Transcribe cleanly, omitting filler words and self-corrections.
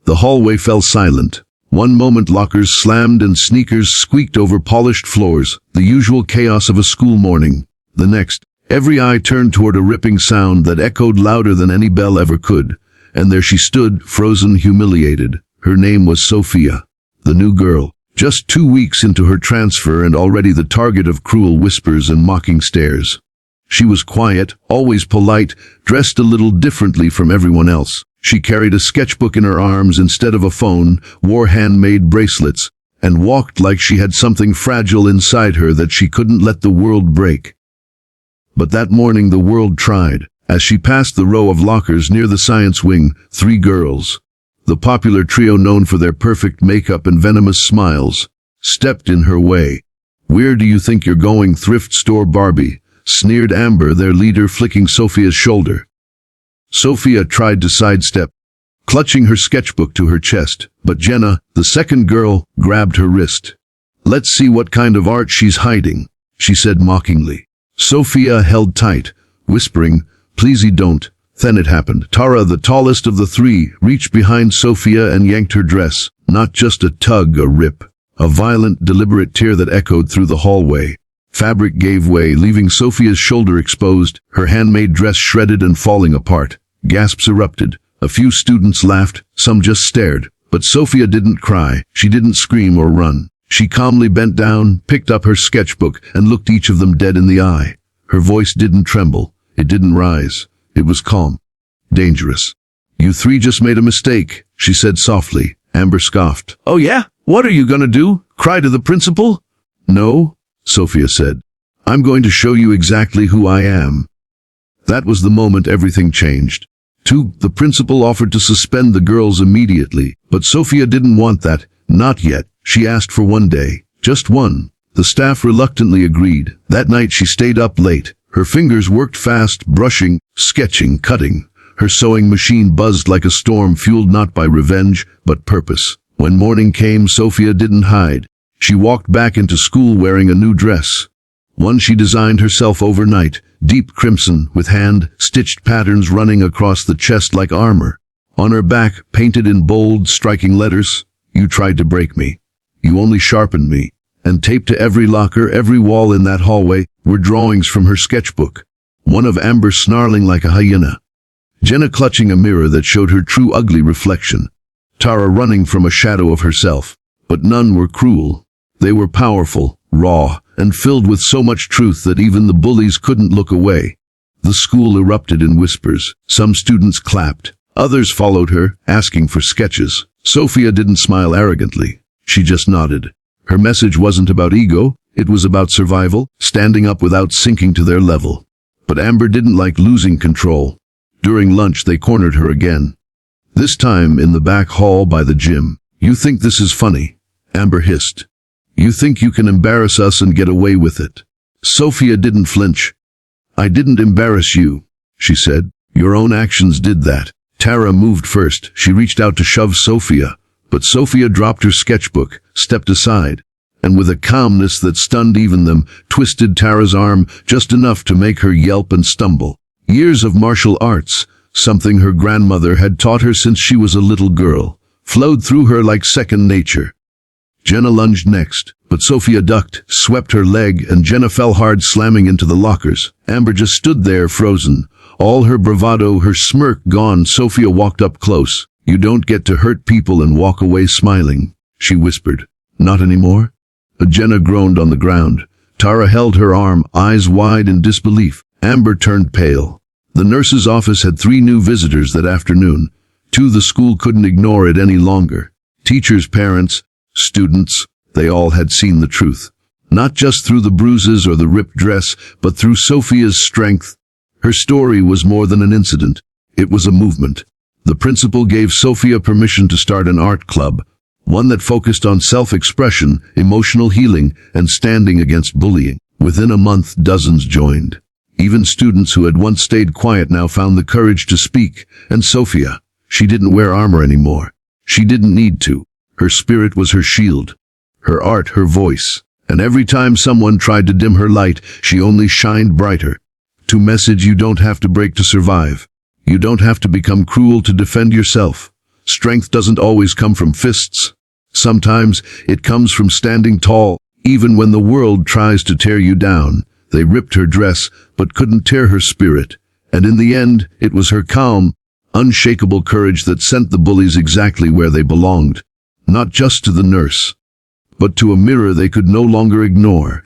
The hallway fell silent. One moment lockers slammed and sneakers squeaked over polished floors, the usual chaos of a school morning. The next, every eye turned toward a ripping sound that echoed louder than any bell ever could. And there she stood, frozen, humiliated. Her name was Sophia, the new girl. Just 2 weeks into her transfer and already the target of cruel whispers and mocking stares. She was quiet, always polite, dressed a little differently from everyone else. She carried a sketchbook in her arms instead of a phone, wore handmade bracelets, and walked like she had something fragile inside her that she couldn't let the world break. But that morning the world tried. As she passed the row of lockers near the science wing, 3 girls, the popular trio known for their perfect makeup and venomous smiles, stepped in her way. "Where do you think you're going, thrift store Barbie?" sneered Amber, their leader, flicking Sophia's shoulder. Sophia tried to sidestep, clutching her sketchbook to her chest, but Jenna, the second girl, grabbed her wrist. "Let's see what kind of art she's hiding," she said mockingly. Sophia held tight, whispering, "Pleasey don't." Then it happened. Tara, the tallest of the 3, reached behind Sophia and yanked her dress. Not just a tug, a rip. A violent, deliberate tear that echoed through the hallway. Fabric gave way, leaving Sophia's shoulder exposed, her handmade dress shredded and falling apart. Gasps erupted. A few students laughed, some just stared. But Sophia didn't cry, she didn't scream or run. She calmly bent down, picked up her sketchbook, and looked each of them dead in the eye. Her voice didn't tremble, it didn't rise. It was calm. Dangerous. "You 3 just made a mistake," she said softly. Amber scoffed. "Oh yeah? What are you gonna do? Cry to the principal?" "No," Sophia said. "I'm going to show you exactly who I am." That was the moment everything changed. The principal offered to suspend the girls immediately, but Sophia didn't want that. Not yet. She asked for 1 day. Just one. The staff reluctantly agreed. That night she stayed up late. Her fingers worked fast, brushing, sketching, cutting. Her sewing machine buzzed like a storm fueled not by revenge, but purpose. When morning came, Sophia didn't hide. She walked back into school wearing a new dress. One she designed herself overnight, deep crimson, with hand-stitched patterns running across the chest like armor. On her back, painted in bold, striking letters, "You tried to break me. You only sharpened me." And taped to every locker, every wall in that hallway, were drawings from her sketchbook. One of Amber snarling like a hyena. Jenna clutching a mirror that showed her true ugly reflection. Tara running from a shadow of herself. But none were cruel. They were powerful, raw, and filled with so much truth that even the bullies couldn't look away. The school erupted in whispers. Some students clapped. Others followed her, asking for sketches. Sophia didn't smile arrogantly. She just nodded. Her message wasn't about ego, it was about survival, standing up without sinking to their level. But Amber didn't like losing control. During lunch they cornered her again. This time in the back hall by the gym. "You think this is funny?" Amber hissed. "You think you can embarrass us and get away with it?" Sophia didn't flinch. "I didn't embarrass you," she said. "Your own actions did that." Tara moved first. She reached out to shove Sophia. But Sophia dropped her sketchbook, stepped aside, and with a calmness that stunned even them, twisted Tara's arm just enough to make her yelp and stumble. Years of martial arts, something her grandmother had taught her since she was a little girl, flowed through her like second nature. Jenna lunged next, but Sophia ducked, swept her leg, and Jenna fell hard, slamming into the lockers. Amber just stood there, frozen. All her bravado, her smirk gone. Sophia walked up close. "You don't get to hurt people and walk away smiling," she whispered. "Not anymore?" Jenna groaned on the ground. Tara held her arm, eyes wide in disbelief. Amber turned pale. The nurse's office had 3 new visitors that afternoon. 2 the school couldn't ignore it any longer. Teachers, parents, students, they all had seen the truth. Not just through the bruises or the ripped dress, but through Sophia's strength. Her story was more than an incident. It was a movement. The principal gave Sophia permission to start an art club, one that focused on self-expression, emotional healing, and standing against bullying. Within a month, dozens joined. Even students who had once stayed quiet now found the courage to speak. And Sophia, she didn't wear armor anymore. She didn't need to. Her spirit was her shield, her art, her voice. And every time someone tried to dim her light, she only shined brighter. To message, you don't have to break to survive. You don't have to become cruel to defend yourself. Strength doesn't always come from fists. Sometimes it comes from standing tall, even when the world tries to tear you down. They ripped her dress, but couldn't tear her spirit. And in the end, it was her calm, unshakable courage that sent the bullies exactly where they belonged. Not just to the nurse, but to a mirror they could no longer ignore.